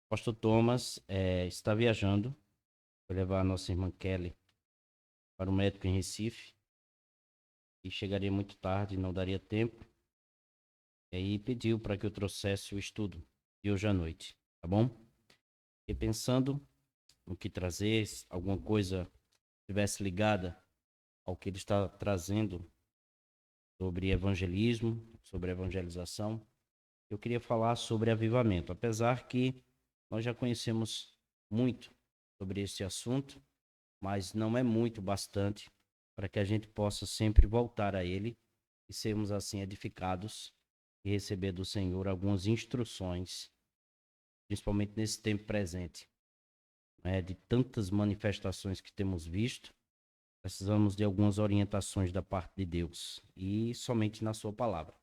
O pastor Thomas está viajando. Foi levar a nossa irmã Kelly para o médico em Recife e chegaria muito tarde, não daria tempo. E aí pediu para que eu trouxesse o estudo de hoje à noite, tá bom? E pensando no que trazer, se alguma coisa estivesse ligada ao que ele está trazendo sobre evangelismo, sobre evangelização, eu queria falar sobre avivamento, apesar que nós já conhecemos muito sobre esse assunto, mas não é muito bastante para que a gente possa sempre voltar a ele e sermos assim edificados e receber do Senhor algumas instruções, principalmente nesse tempo presente, né, de tantas manifestações que temos visto. Precisamos de algumas orientações da parte de Deus e somente na sua palavra.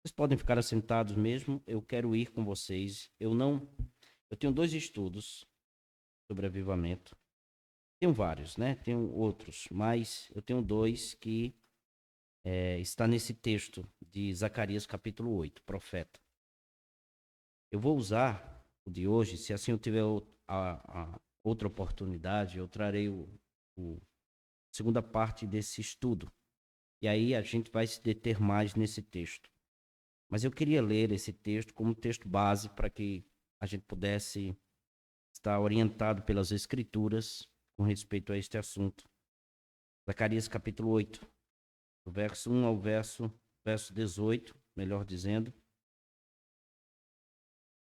Vocês podem ficar assentados mesmo, eu quero ir com vocês. Eu tenho dois estudos sobre avivamento. Tenho vários, né? Tenho outros, mas eu tenho dois que está nesse texto de Zacarias capítulo 8, profeta. Eu vou usar o de hoje, se assim eu tiver a outra oportunidade, eu trarei a segunda parte desse estudo. E aí a gente vai se deter mais nesse texto. Mas eu queria ler esse texto como texto base para que a gente pudesse estar orientado pelas Escrituras com respeito a este assunto. Zacarias capítulo 8, do verso 1 ao verso 18, melhor dizendo,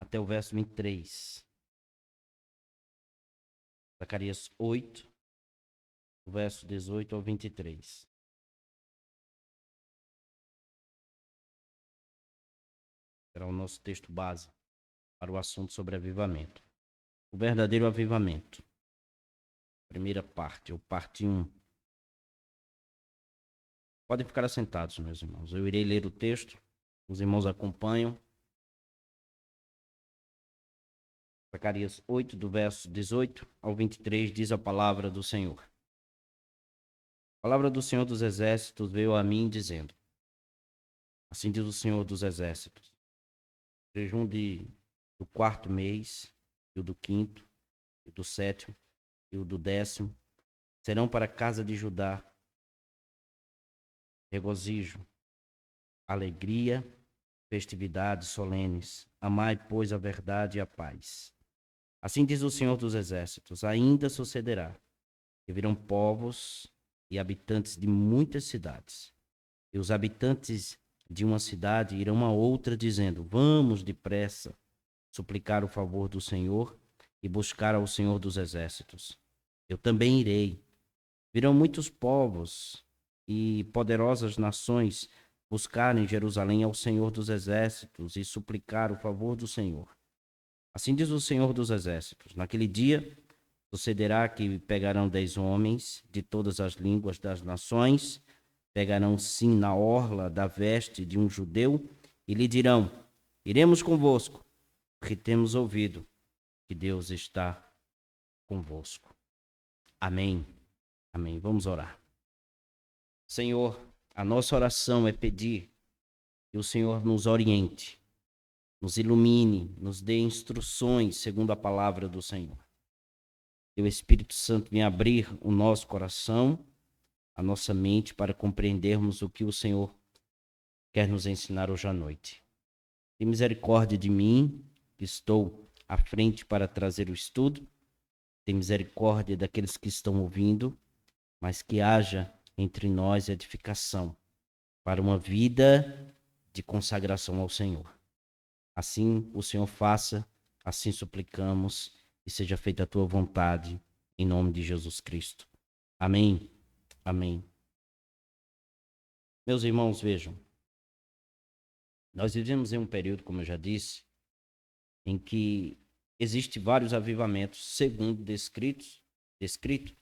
até o verso 23. Zacarias 8, do verso 18 ao 23. Será o nosso texto base para o assunto sobre avivamento. O verdadeiro avivamento. Primeira parte, ou parte 1. Podem ficar assentados, meus irmãos. Eu irei ler o texto. Os irmãos acompanham. Zacarias 8, do verso 18 ao 23, diz a palavra do Senhor. A palavra do Senhor dos Exércitos veio a mim dizendo: assim diz o Senhor dos Exércitos, jejum do quarto mês, e o do quinto, e o do sétimo, e o do 10º, serão para a casa de Judá regozijo, alegria, festividades solenes. Amai, pois, a verdade e a paz. Assim diz o Senhor dos Exércitos: ainda sucederá que virão povos e habitantes de muitas cidades, e os habitantes de uma cidade irão a outra, dizendo: vamos depressa suplicar o favor do Senhor e buscar ao Senhor dos Exércitos. Eu também irei. Virão muitos povos e poderosas nações buscar em Jerusalém ao Senhor dos Exércitos e suplicar o favor do Senhor. Assim diz o Senhor dos Exércitos: naquele dia sucederá que pegarão 10 homens de todas as línguas das nações, pegarão sim na orla da veste de um judeu e lhe dirão: iremos convosco, porque temos ouvido que Deus está convosco. Amém. Amém. Vamos orar. Senhor, a nossa oração é pedir que o Senhor nos oriente, nos ilumine, nos dê instruções segundo a palavra do Senhor. Que o Espírito Santo venha abrir o nosso coração, a nossa mente, para compreendermos o que o Senhor quer nos ensinar hoje à noite. Tem misericórdia de mim, que estou à frente para trazer o estudo. Tem misericórdia daqueles que estão ouvindo, mas que haja entre nós edificação para uma vida de consagração ao Senhor. Assim o Senhor faça, assim suplicamos, e seja feita a tua vontade, em nome de Jesus Cristo. Amém. Amém. Meus irmãos, vejam, nós vivemos em um período, como eu já disse, em que existe vários avivamentos, segundo descrito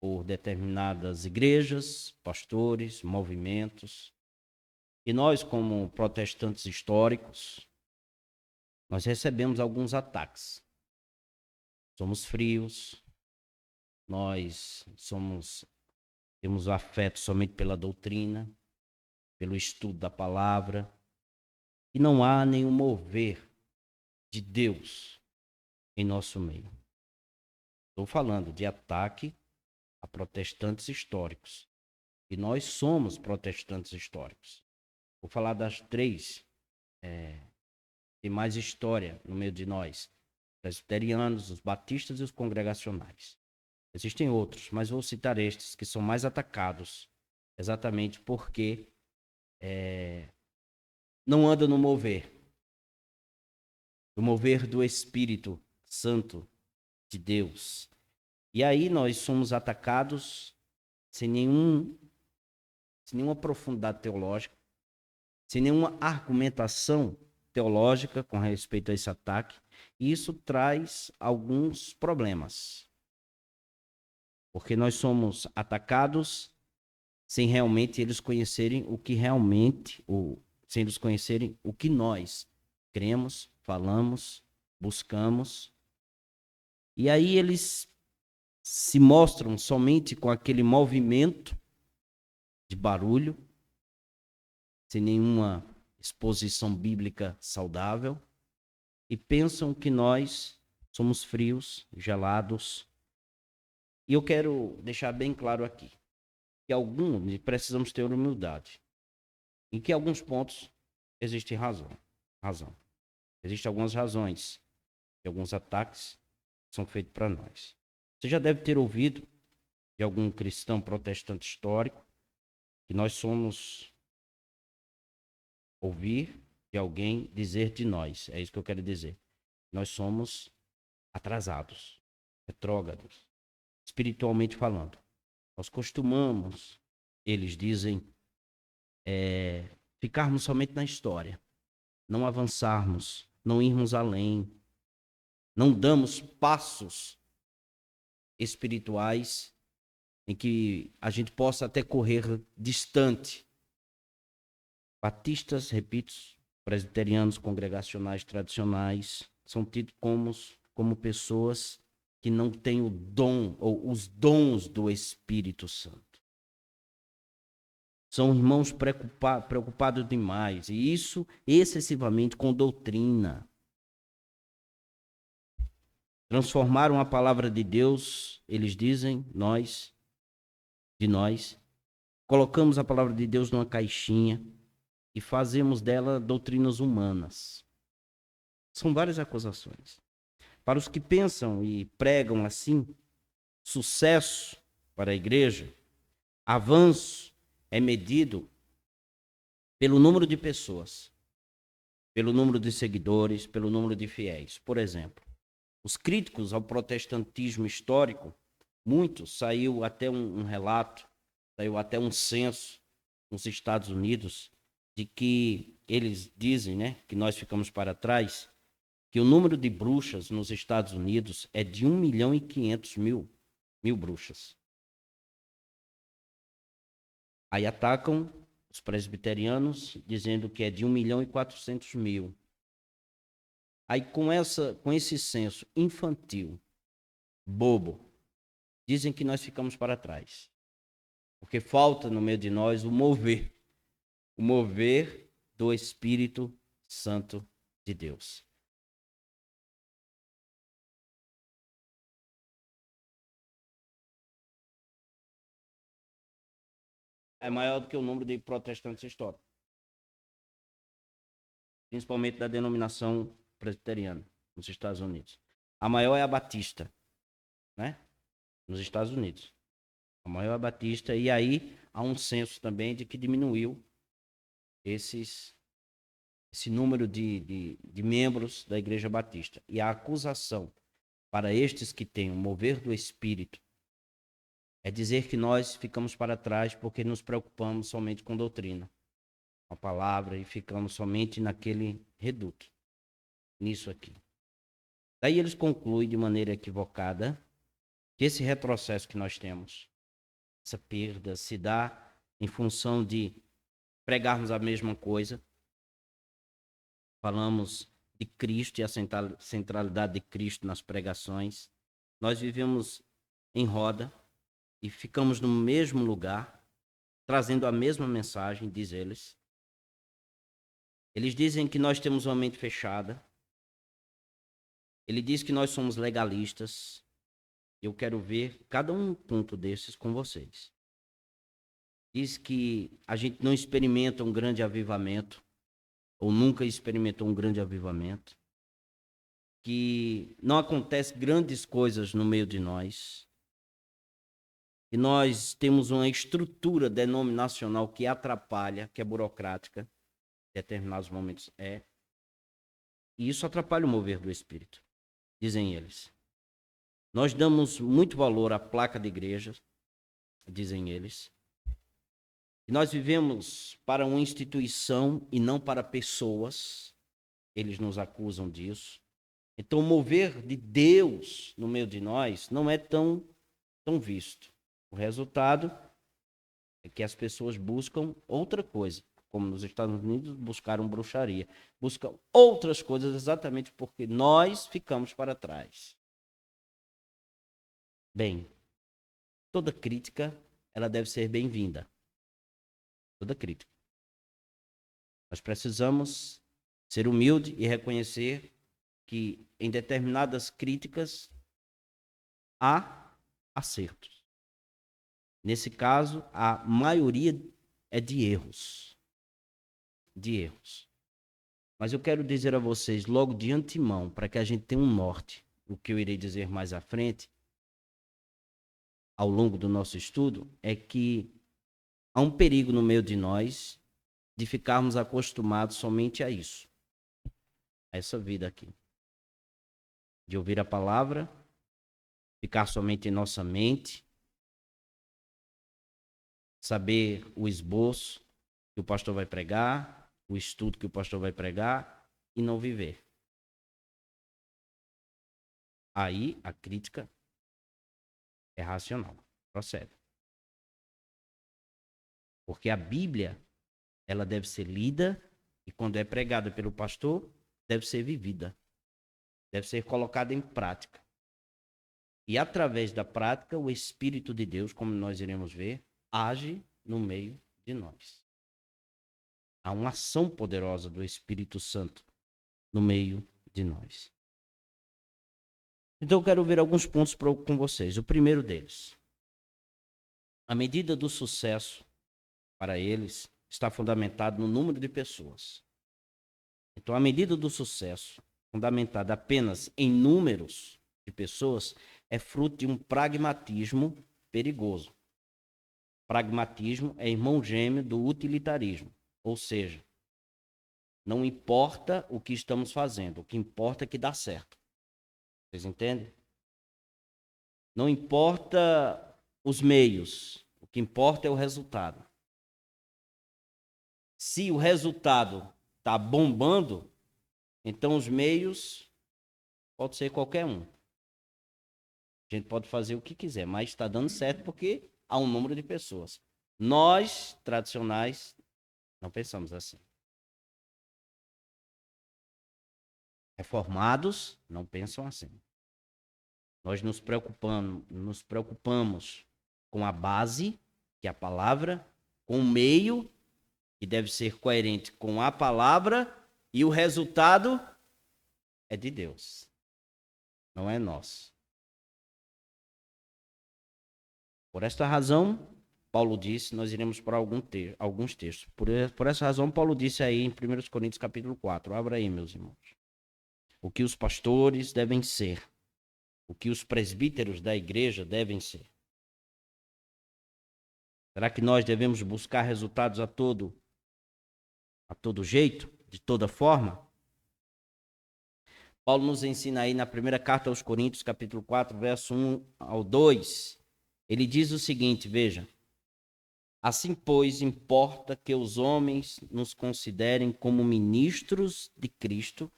por determinadas igrejas, pastores, movimentos. E nós, como protestantes históricos, nós recebemos alguns ataques. Somos frios, temos afeto somente pela doutrina, pelo estudo da palavra, e não há nenhum mover de Deus em nosso meio. Estou falando de ataque a protestantes históricos. E nós somos protestantes históricos. Vou falar das três. Tem mais história no meio de nós. Presbiterianos, os batistas e os congregacionais. Existem outros, mas vou citar estes que são mais atacados. Exatamente porque não andam no mover. No mover do Espírito Santo de Deus. E aí nós somos atacados sem nenhuma profundidade teológica, sem nenhuma argumentação teológica com respeito a esse ataque. E isso traz alguns problemas. Porque nós somos atacados sem realmente eles conhecerem o que realmente, sem eles conhecerem o que nós cremos, falamos, buscamos. E aí eles se mostram somente com aquele movimento de barulho, sem nenhuma exposição bíblica saudável, e pensam que nós somos frios, gelados. E eu quero deixar bem claro aqui que precisamos ter humildade, em que alguns pontos existe razão. Existem algumas razões e alguns ataques que são feitos para nós. Você já deve ter ouvido de algum cristão protestante histórico que nós somos ouvir de alguém dizer de nós. É isso que eu quero dizer. Nós somos atrasados, retrógrados, espiritualmente falando. Nós costumamos, eles dizem, ficarmos somente na história, não avançarmos, não irmos além, não damos passos espirituais em que a gente possa até correr distante. Batistas, repito, presbiterianos, congregacionais, tradicionais, são tidos como pessoas que não têm o dom ou os dons do Espírito Santo. São irmãos preocupados demais, e isso excessivamente com doutrina. Transformaram a palavra de Deus, eles dizem, de nós, colocamos a palavra de Deus numa caixinha e fazemos dela doutrinas humanas. São várias acusações. Para os que pensam e pregam assim, sucesso para a igreja, avanço é medido pelo número de pessoas, pelo número de seguidores, pelo número de fiéis. Por exemplo, os críticos ao protestantismo histórico, muitos, saiu até um relato, saiu até um censo nos Estados Unidos, de que eles dizem, que nós ficamos para trás, que o número de bruxas nos Estados Unidos é de 1.500.000 bruxas. Aí atacam os presbiterianos, dizendo que é de 1.400.000. Aí com esse senso infantil, bobo, dizem que nós ficamos para trás. Porque falta no meio de nós o mover do Espírito Santo de Deus. É maior do que o número de protestantes históricos, principalmente da denominação presbiteriana nos Estados Unidos. A maior é a Batista, nos Estados Unidos. A maior é a Batista, e aí há um censo também de que diminuiu esse número de membros da Igreja Batista. E a acusação para estes que têm o mover do Espírito é dizer que nós ficamos para trás porque nos preocupamos somente com doutrina, com a palavra, e ficamos somente naquele reduto, nisso aqui. Daí eles concluem de maneira equivocada que esse retrocesso que nós temos, essa perda, se dá em função de pregarmos a mesma coisa. Falamos de Cristo e a centralidade de Cristo nas pregações. Nós vivemos em roda e ficamos no mesmo lugar, trazendo a mesma mensagem, diz eles. Eles dizem que nós temos uma mente fechada. Ele diz que nós somos legalistas. Eu quero ver cada um ponto desses com vocês. Diz que a gente não experimenta um grande avivamento, ou nunca experimentou um grande avivamento, que não acontece grandes coisas no meio de nós, e nós temos uma estrutura denominacional que atrapalha, que é burocrática, em determinados momentos e isso atrapalha o mover do Espírito, dizem eles. Nós damos muito valor à placa de igreja, dizem eles, e nós vivemos para uma instituição e não para pessoas, eles nos acusam disso. Então, o mover de Deus no meio de nós não é tão visto. O resultado é que as pessoas buscam outra coisa, como nos Estados Unidos buscaram bruxaria. Buscam outras coisas exatamente porque nós ficamos para trás. Bem, toda crítica, ela deve ser bem-vinda. Toda crítica. Nós precisamos ser humilde e reconhecer que em determinadas críticas há acertos. Nesse caso, a maioria é de erros. De erros. Mas eu quero dizer a vocês, logo de antemão, para que a gente tenha um norte, o que eu irei dizer mais à frente, ao longo do nosso estudo, é que há um perigo no meio de nós de ficarmos acostumados somente a isso. A essa vida aqui. De ouvir a palavra, ficar somente em nossa mente, saber o esboço que o pastor vai pregar, o estudo que o pastor vai pregar e não viver. Aí a crítica é racional, procede. Porque a Bíblia, ela deve ser lida e quando é pregada pelo pastor, deve ser vivida. Deve ser colocada em prática. E através da prática, o Espírito de Deus, como nós iremos ver, age no meio de nós. Há uma ação poderosa do Espírito Santo no meio de nós. Então eu quero ver alguns pontos com vocês. O primeiro deles. A medida do sucesso para eles está fundamentado no número de pessoas. Então a medida do sucesso, fundamentada apenas em números de pessoas, é fruto de um pragmatismo perigoso. Pragmatismo é irmão gêmeo do utilitarismo, ou seja, não importa o que estamos fazendo, o que importa é que dá certo. Vocês entendem? Não importa os meios, o que importa é o resultado. Se o resultado está bombando, então os meios pode ser qualquer um. A gente pode fazer o que quiser, mas está dando certo porque há um número de pessoas. Nós, tradicionais, não pensamos assim. Reformados não pensam assim. Nós nos preocupamos com a base, que é a palavra, com o meio, que deve ser coerente com a palavra, e o resultado é de Deus, não é nosso. Por esta razão, Paulo disse, nós iremos para alguns textos. Por essa razão, Paulo disse aí em 1 Coríntios capítulo 4, abra aí, meus irmãos. O que os pastores devem ser, o que os presbíteros da igreja devem ser. Será que nós devemos buscar resultados a todo jeito, de toda forma? Paulo nos ensina aí na primeira carta aos Coríntios, capítulo 4, verso 1 ao 2. Ele diz o seguinte, veja. Assim, pois, importa que os homens nos considerem como ministros de Cristo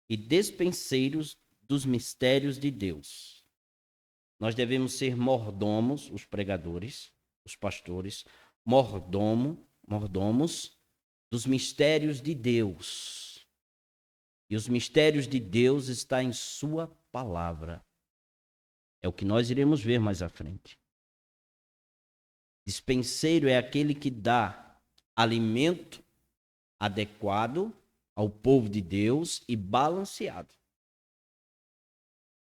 e despenseiros dos mistérios de Deus. Nós devemos ser mordomos, os pregadores, os pastores, mordomos dos mistérios de Deus. E os mistérios de Deus estão em sua palavra. É o que nós iremos ver mais à frente. Dispenseiro é aquele que dá alimento adequado ao povo de Deus e balanceado.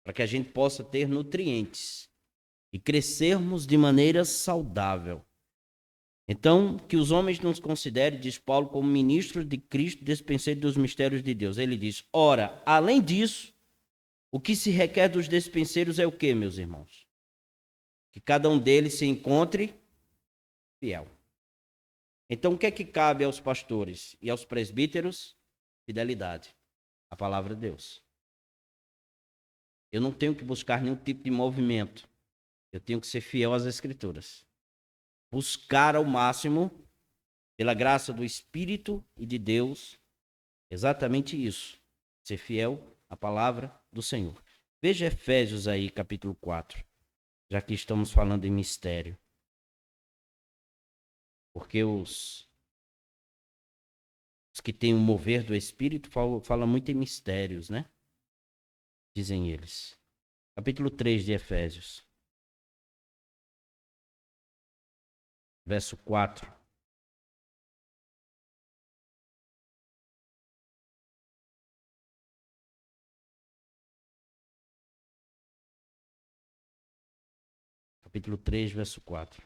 para que a gente possa ter nutrientes e crescermos de maneira saudável. Então, que os homens nos considerem, diz Paulo, como ministros de Cristo, despenseiros dos mistérios de Deus. Ele diz, ora, além disso, o que se requer dos despenseiros é o quê, meus irmãos? Que cada um deles se encontre fiel. Então, o que é que cabe aos pastores e aos presbíteros? Fidelidade à palavra de Deus. Eu não tenho que buscar nenhum tipo de movimento. Eu tenho que ser fiel às Escrituras. Buscar ao máximo, pela graça do Espírito e de Deus, exatamente isso. Ser fiel à palavra do Senhor. Veja Efésios aí, capítulo 4. Já que estamos falando em mistério. Porque os que têm o mover do Espírito falam muito em mistérios, né? Dizem eles. Capítulo 3 de Efésios. Verso 4. Capítulo 3, verso 4.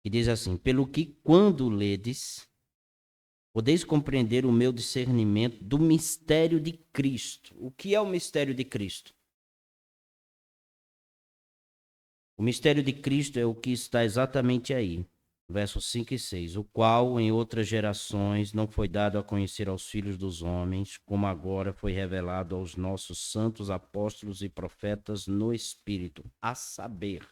Que diz assim, pelo que quando ledes, podeis compreender o meu discernimento do mistério de Cristo. O que é o mistério de Cristo? O mistério de Cristo é o que está exatamente aí, versos 5 e 6. O qual em outras gerações não foi dado a conhecer aos filhos dos homens, como agora foi revelado aos nossos santos apóstolos e profetas no Espírito, a saber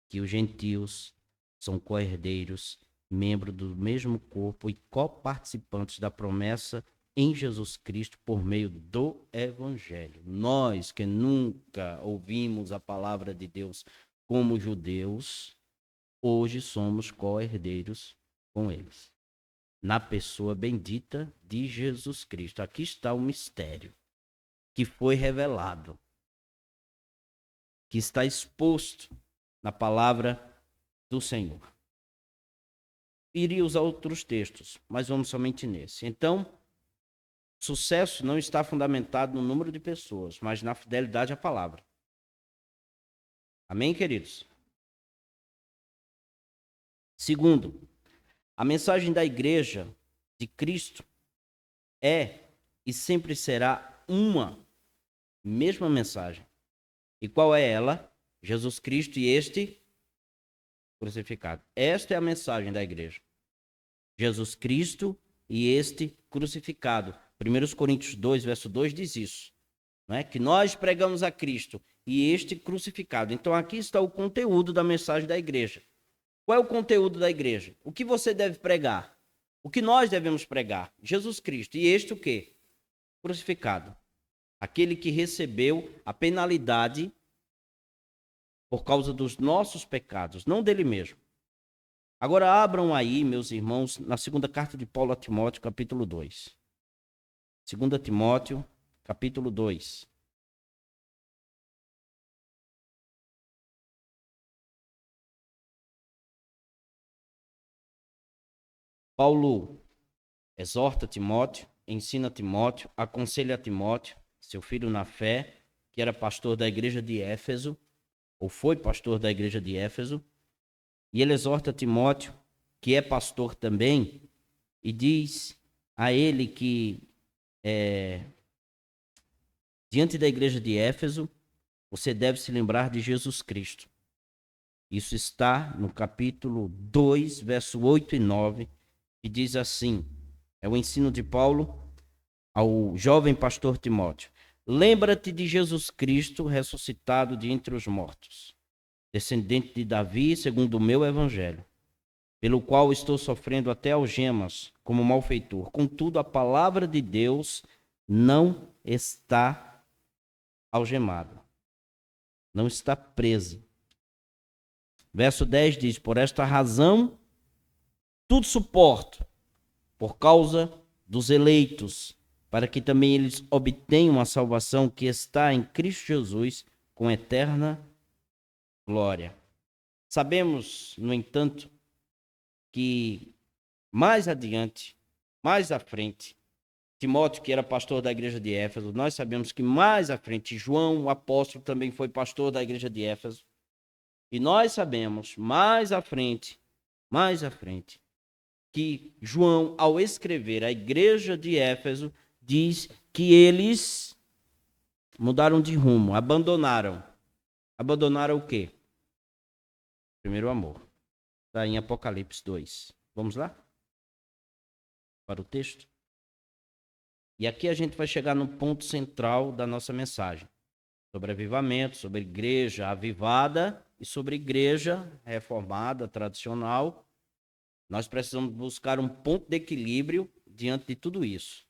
que os gentios são co-herdeiros, membros do mesmo corpo e coparticipantes da promessa em Jesus Cristo por meio do Evangelho. Nós que nunca ouvimos a palavra de Deus como judeus, hoje somos co-herdeiros com eles. Na pessoa bendita de Jesus Cristo. Aqui está o mistério que foi revelado, que está exposto na palavra do Senhor. Iria usar outros textos, mas vamos somente nesse. Então, sucesso não está fundamentado no número de pessoas, mas na fidelidade à palavra. Amém, queridos? Segundo, a mensagem da igreja de Cristo é e sempre será uma mesma mensagem. E qual é ela? Jesus Cristo e este crucificado. Esta é a mensagem da igreja. Jesus Cristo e este crucificado. 1 Coríntios 2, verso 2 diz isso. Não é? Que nós pregamos a Cristo e este crucificado. Então aqui está o conteúdo da mensagem da igreja. Qual é o conteúdo da igreja? O que você deve pregar? O que nós devemos pregar? Jesus Cristo. E este o quê? Crucificado. Aquele que recebeu a penalidade por causa dos nossos pecados, não dele mesmo. Agora abram aí, meus irmãos, na segunda carta de Paulo a Timóteo, capítulo 2. 2 Timóteo, capítulo 2. Paulo exorta Timóteo, ensina Timóteo, aconselha Timóteo, seu filho na fé, que era pastor da igreja de Éfeso, ou foi pastor da igreja de Éfeso, e ele exorta Timóteo, que é pastor também, e diz a ele que diante da igreja de Éfeso, você deve se lembrar de Jesus Cristo. Isso está no capítulo 2, verso 8 e 9, que diz assim, é o ensino de Paulo ao jovem pastor Timóteo. Lembra-te de Jesus Cristo ressuscitado de entre os mortos, descendente de Davi, segundo o meu evangelho, pelo qual estou sofrendo até algemas como malfeitor. Contudo, a palavra de Deus não está algemada, não está presa. Verso 10 diz, por esta razão, tudo suporto, por causa dos eleitos, para que também eles obtenham a salvação que está em Cristo Jesus com eterna glória. Sabemos, no entanto, que mais adiante, mais à frente, Timóteo, que era pastor da igreja de Éfeso. Nós sabemos que mais à frente, João, o apóstolo, também foi pastor da igreja de Éfeso. E nós sabemos, mais à frente, que João, ao escrever a igreja de Éfeso, diz que eles mudaram de rumo, abandonaram. Abandonaram o quê? Primeiro amor. Está em Apocalipse 2. Vamos lá? Para o texto. E aqui a gente vai chegar no ponto central da nossa mensagem. Sobre avivamento, sobre igreja avivada e sobre igreja reformada, tradicional. Nós precisamos buscar um ponto de equilíbrio diante de tudo isso.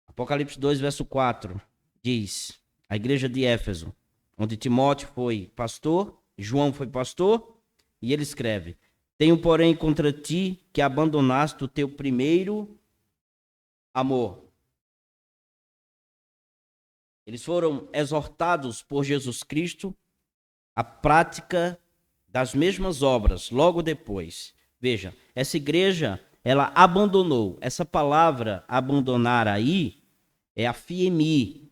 Apocalipse 2, verso 4, diz, a igreja de Éfeso, onde Timóteo foi pastor, João foi pastor, e ele escreve, tenho, porém, contra ti que abandonaste o teu primeiro amor. Eles foram exortados por Jesus Cristo à prática das mesmas obras, logo depois. Veja, essa igreja, ela abandonou. Essa palavra abandonar aí é a fiemi,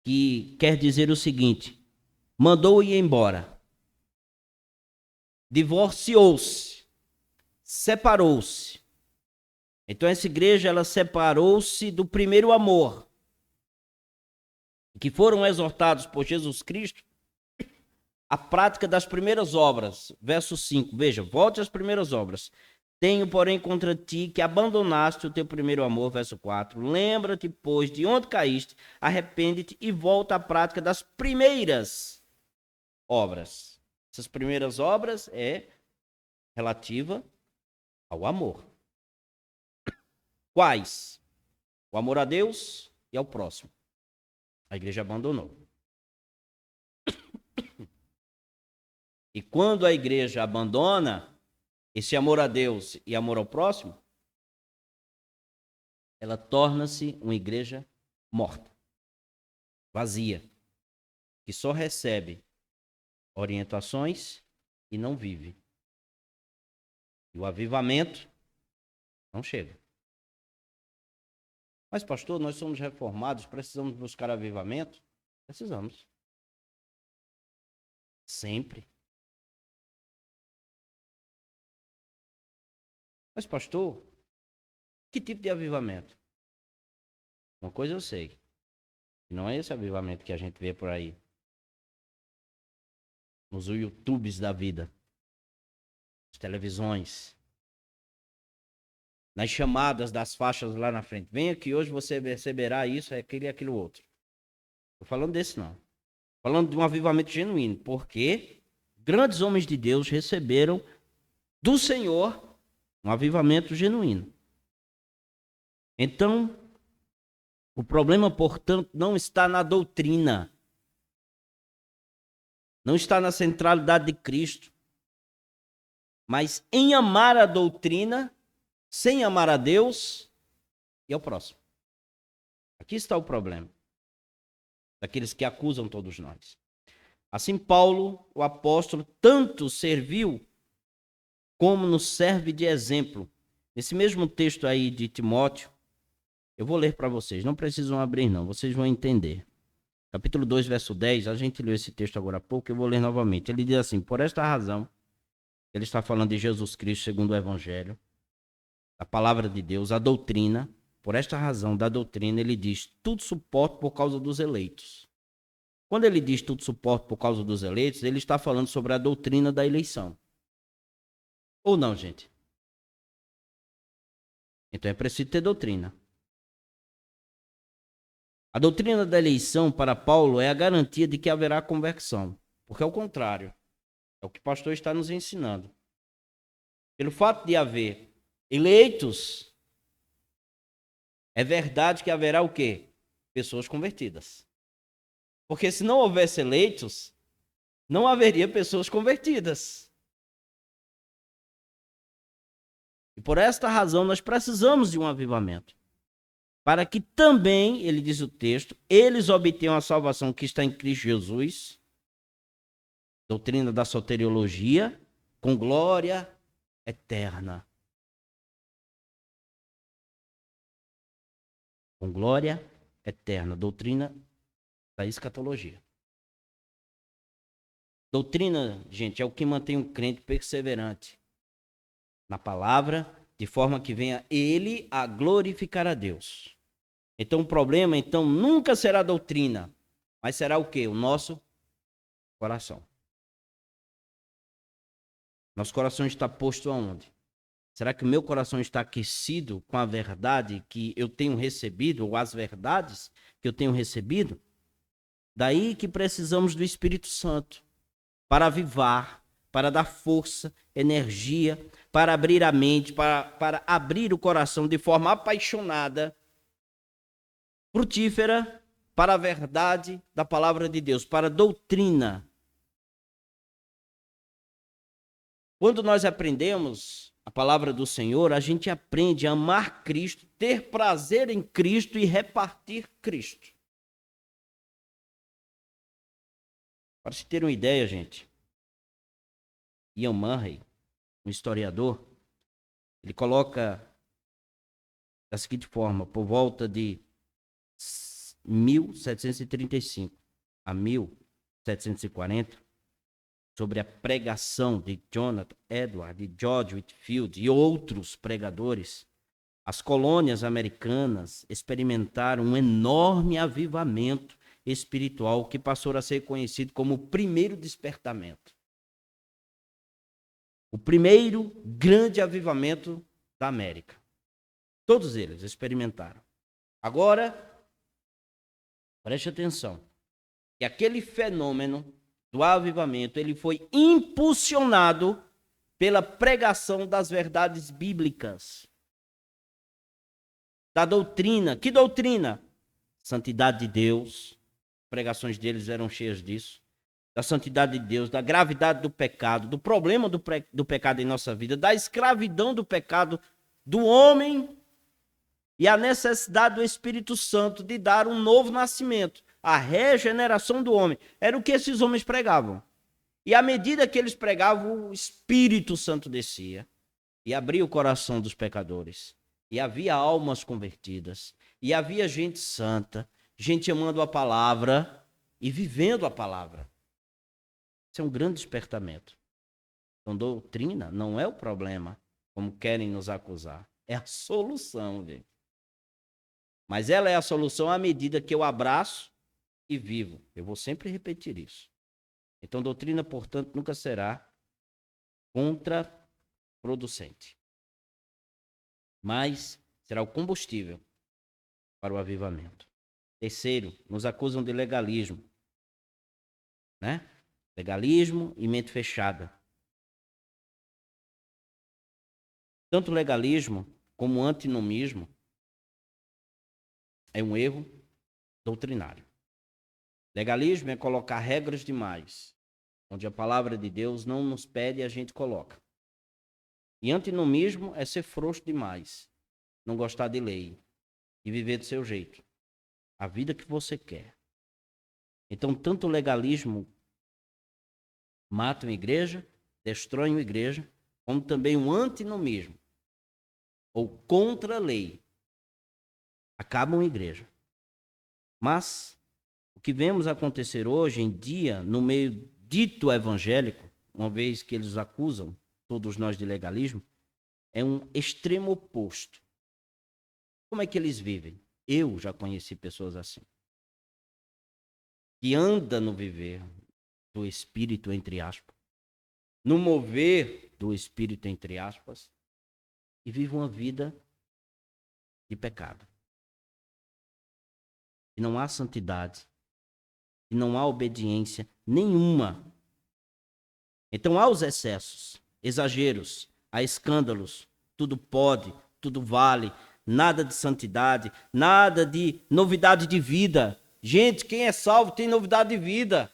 que quer dizer o seguinte, mandou ir embora, divorciou-se, separou-se. Então essa igreja, ela separou-se do primeiro amor, que foram exortados por Jesus Cristo a prática das primeiras obras. Verso 5, veja, volte às primeiras obras. Tenho, porém, contra ti que abandonaste o teu primeiro amor. Verso 4, lembra-te, pois, de onde caíste, arrepende-te e volta à prática das primeiras obras. Essas primeiras obras é relativa ao amor. Quais? O amor a Deus e ao próximo. A igreja abandonou. E quando a igreja abandona esse amor a Deus e amor ao próximo, ela torna-se uma igreja morta, vazia, que só recebe orientações e não vive. E o avivamento não chega. Mas, pastor, nós somos reformados, precisamos buscar avivamento? Precisamos. Sempre. Mas, pastor, que tipo de avivamento? Uma coisa eu sei. Não é esse avivamento que a gente vê por aí. Nos YouTubes da vida. Nas televisões. Nas chamadas das faixas lá na frente. Venha que hoje você receberá isso, aquilo e aquilo outro. Estou falando desse não. Falando de um avivamento genuíno. Porque grandes homens de Deus receberam do Senhor um avivamento genuíno. Então, o problema, portanto, não está na doutrina. Não está na centralidade de Cristo. Mas em amar a doutrina, sem amar a Deus e ao próximo. Aqui está o problema. Daqueles que acusam todos nós. Assim, Paulo, o apóstolo, tanto serviu como nos serve de exemplo. Nesse mesmo texto aí de Timóteo, eu vou ler para vocês, não precisam abrir não, vocês vão entender. Capítulo 2, verso 10, a gente leu esse texto agora há pouco, eu vou ler novamente. Ele diz assim, por esta razão, ele está falando de Jesus Cristo segundo o Evangelho, a palavra de Deus, a doutrina, por esta razão da doutrina, ele diz, tudo suporto por causa dos eleitos. Quando ele diz tudo suporto por causa dos eleitos, ele está falando sobre a doutrina da eleição. Ou não, gente? Então é preciso ter doutrina. A doutrina da eleição para Paulo é a garantia de que haverá conversão. Porque é o contrário. É o que o pastor está nos ensinando. Pelo fato de haver eleitos, é verdade que haverá o quê? Pessoas convertidas. Porque se não houvesse eleitos, não haveria pessoas convertidas. E por esta razão nós precisamos de um avivamento. Para que também, ele diz o texto, eles obtenham a salvação que está em Cristo Jesus, doutrina da soteriologia, com glória eterna. com glória eterna. Doutrina da escatologia. Doutrina, gente, é o que mantém um crente perseverante na palavra, de forma que venha ele a glorificar a Deus. Então o problema, nunca será a doutrina, mas será o quê? O nosso coração. Nosso coração está posto aonde? Será que o meu coração está aquecido com a verdade que eu tenho recebido, ou as verdades que eu tenho recebido? Daí que precisamos do Espírito Santo para avivar, para dar força, energia, para abrir a mente, para abrir o coração de forma apaixonada, frutífera, para a verdade da palavra de Deus, para a doutrina. Quando nós aprendemos a palavra do Senhor, a gente aprende a amar Cristo, ter prazer em Cristo e repartir Cristo. Para se ter uma ideia, gente, Ian Murray, um historiador, ele coloca da seguinte forma: por volta de 1735 a 1740, sobre a pregação de Jonathan Edwards, de George Whitefield e outros pregadores, as colônias americanas experimentaram um enorme avivamento espiritual que passou a ser conhecido como o primeiro despertamento. O primeiro grande avivamento da América. Todos eles experimentaram. Agora, preste atenção, que aquele fenômeno do avivamento, ele foi impulsionado pela pregação das verdades bíblicas. Da doutrina. Que doutrina? Santidade de Deus. Pregações deles eram cheias disso. Da santidade de Deus, da gravidade do pecado, do problema do pecado em nossa vida, da escravidão do pecado do homem e a necessidade do Espírito Santo de dar um novo nascimento, a regeneração do homem. Era o que esses homens pregavam. E à medida que eles pregavam, o Espírito Santo descia e abria o coração dos pecadores. E havia almas convertidas. E havia gente santa, gente amando a palavra e vivendo a palavra. Isso é um grande despertamento. Então, doutrina não é o problema, como querem nos acusar. É a solução, gente. Mas ela é a solução à medida que eu abraço e vivo. Eu vou sempre repetir isso. Então, doutrina, portanto, nunca será contraproducente. Mas será o combustível para o avivamento. Terceiro, nos acusam de legalismo. Né? Legalismo e mente fechada. Tanto legalismo como antinomismo é um erro doutrinário. Legalismo é colocar regras demais, onde a palavra de Deus não nos pede e a gente coloca. E antinomismo é ser frouxo demais, não gostar de lei e viver do seu jeito, a vida que você quer. Então, tanto o legalismo mata uma igreja, destrói uma igreja, como também o antinomismo, ou contra a lei, acaba uma igreja. Mas o que vemos acontecer hoje em dia, no meio dito evangélico, uma vez que eles acusam todos nós de legalismo, é um extremo oposto. Como é que eles vivem? Eu já conheci pessoas assim, que andam no viver do Espírito, entre aspas, no mover do Espírito, entre aspas, e vivem uma vida de pecado. E não há santidade, e não há obediência nenhuma. Então há os excessos, exageros, há escândalos, tudo pode, tudo vale, nada de santidade, nada de novidade de vida. Gente, quem é salvo tem novidade de vida.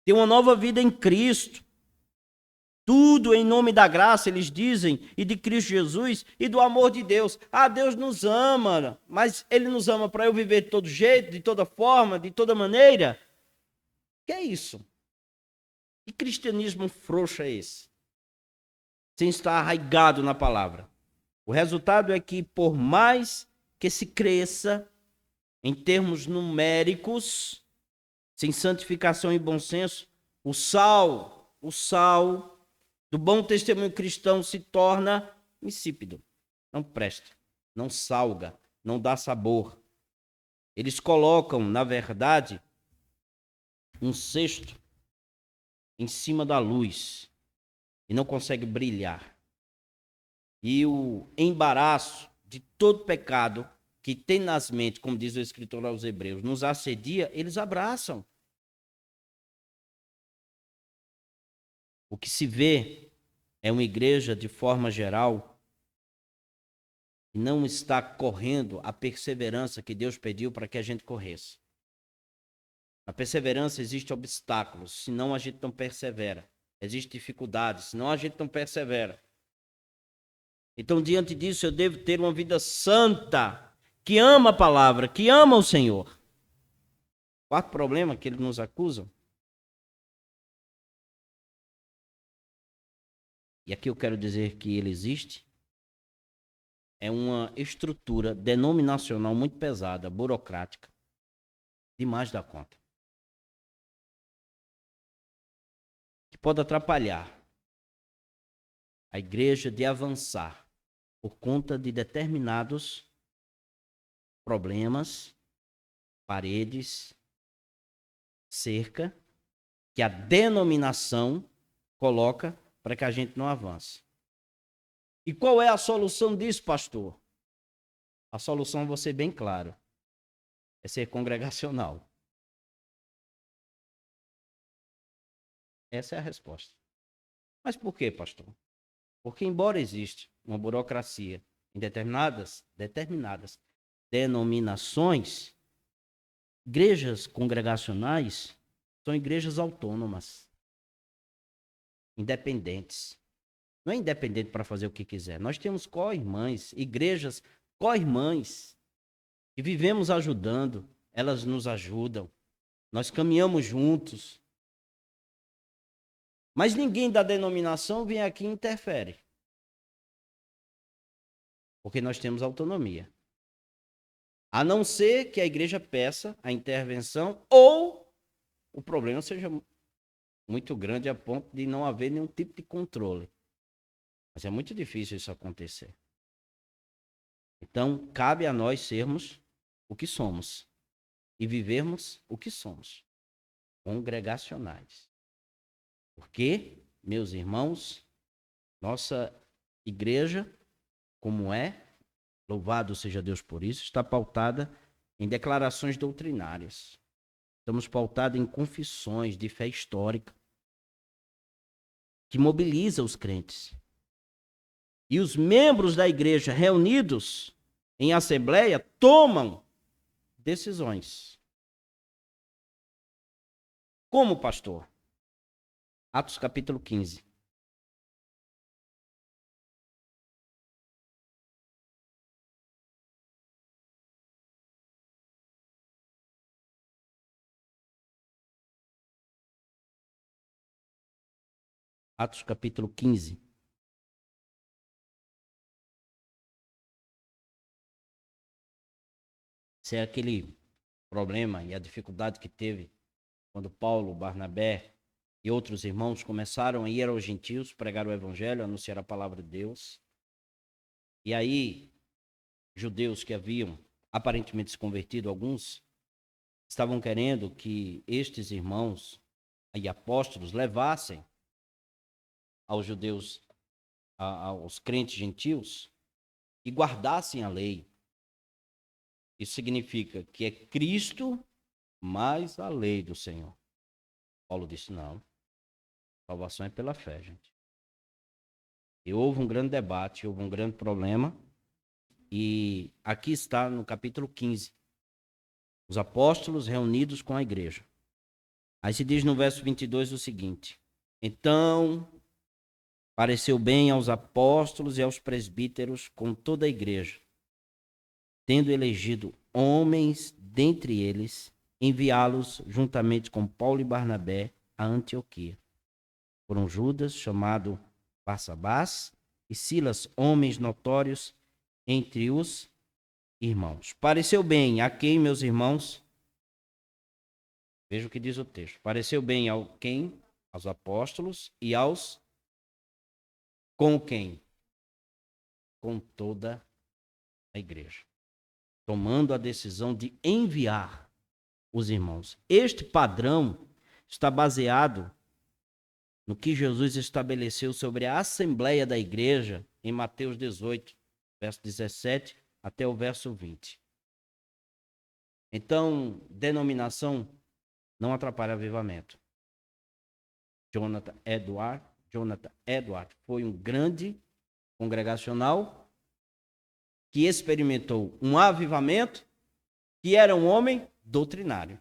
Tem uma nova vida em Cristo. Tudo em nome da graça, eles dizem, e de Cristo Jesus e do amor de Deus. Ah, Deus nos ama, mas Ele nos ama para eu viver de todo jeito, de toda forma, de toda maneira? Que é isso? Que cristianismo frouxo é esse? Sem estar arraigado na palavra. O resultado é que, por mais que se cresça em termos numéricos, sem santificação e bom senso, o sal do bom testemunho cristão se torna insípido. Não presta, não salga, não dá sabor. Eles colocam, na verdade, um cesto em cima da luz e não consegue brilhar. E o embaraço de todo pecado que tenazmente, como diz o escritor aos Hebreus, nos assedia, eles abraçam. O que se vê é uma igreja, de forma geral, que não está correndo a perseverança que Deus pediu para que a gente corresse. Na perseverança existem obstáculos, senão a gente não persevera. Existem dificuldades, senão a gente não persevera. Então, diante disso, eu devo ter uma vida santa, que ama a palavra, que ama o Senhor. Quarto problema que eles nos acusam. E aqui eu quero dizer que ele existe. É uma estrutura denominacional muito pesada, burocrática, demais da conta. Que pode atrapalhar a igreja de avançar por conta de determinados problemas, paredes, cerca, que a denominação coloca para que a gente não avance. E qual é a solução disso, pastor? A solução, vou ser bem claro, é ser congregacional. Essa é a resposta. Mas por quê, pastor? Porque embora exista uma burocracia em determinadas denominações, igrejas congregacionais são igrejas autônomas, independentes. Não é independente para fazer o que quiser. Nós temos co-irmãs, igrejas co-irmãs, que vivemos ajudando, elas nos ajudam, nós caminhamos juntos. Mas ninguém da denominação vem aqui e interfere. Porque nós temos autonomia. A não ser que a igreja peça a intervenção ou o problema seja muito grande a ponto de não haver nenhum tipo de controle. Mas é muito difícil isso acontecer. Então, cabe a nós sermos o que somos e vivermos o que somos, congregacionais. Porque, meus irmãos, nossa igreja, como é, louvado seja Deus por isso, está pautada em declarações doutrinárias. Estamos pautados em confissões de fé histórica que mobiliza os crentes. E os membros da igreja reunidos em assembleia tomam decisões. Como, pastor? Atos capítulo 15. Atos capítulo 15. Esse é aquele problema e a dificuldade que teve quando Paulo, Barnabé e outros irmãos começaram a ir aos gentios, pregar o evangelho, anunciar a palavra de Deus. E aí, judeus que haviam aparentemente se convertido, alguns estavam querendo que estes irmãos e apóstolos levassem aos judeus, aos crentes gentios, e guardassem a lei. Isso significa que é Cristo mais a lei do Senhor. Paulo disse, não. Salvação é pela fé, gente. E houve um grande debate, houve um grande problema. E aqui está no capítulo 15. Os apóstolos reunidos com a igreja. Aí se diz no verso 22 o seguinte. Então, pareceu bem aos apóstolos e aos presbíteros com toda a igreja, tendo elegido homens dentre eles, enviá-los juntamente com Paulo e Barnabé a Antioquia. Foram Judas, chamado Barsabás, e Silas, homens notórios entre os irmãos. Pareceu bem a quem, meus irmãos? Veja o que diz o texto. Pareceu bem ao quem? Aos apóstolos e aos... Com quem? Com toda a igreja. Tomando a decisão de enviar os irmãos. Este padrão está baseado no que Jesus estabeleceu sobre a assembleia da igreja em Mateus 18, verso 17 até o verso 20. Então, denominação não atrapalha avivamento. Jonathan Edward foi um grande congregacional que experimentou um avivamento, que era um homem doutrinário.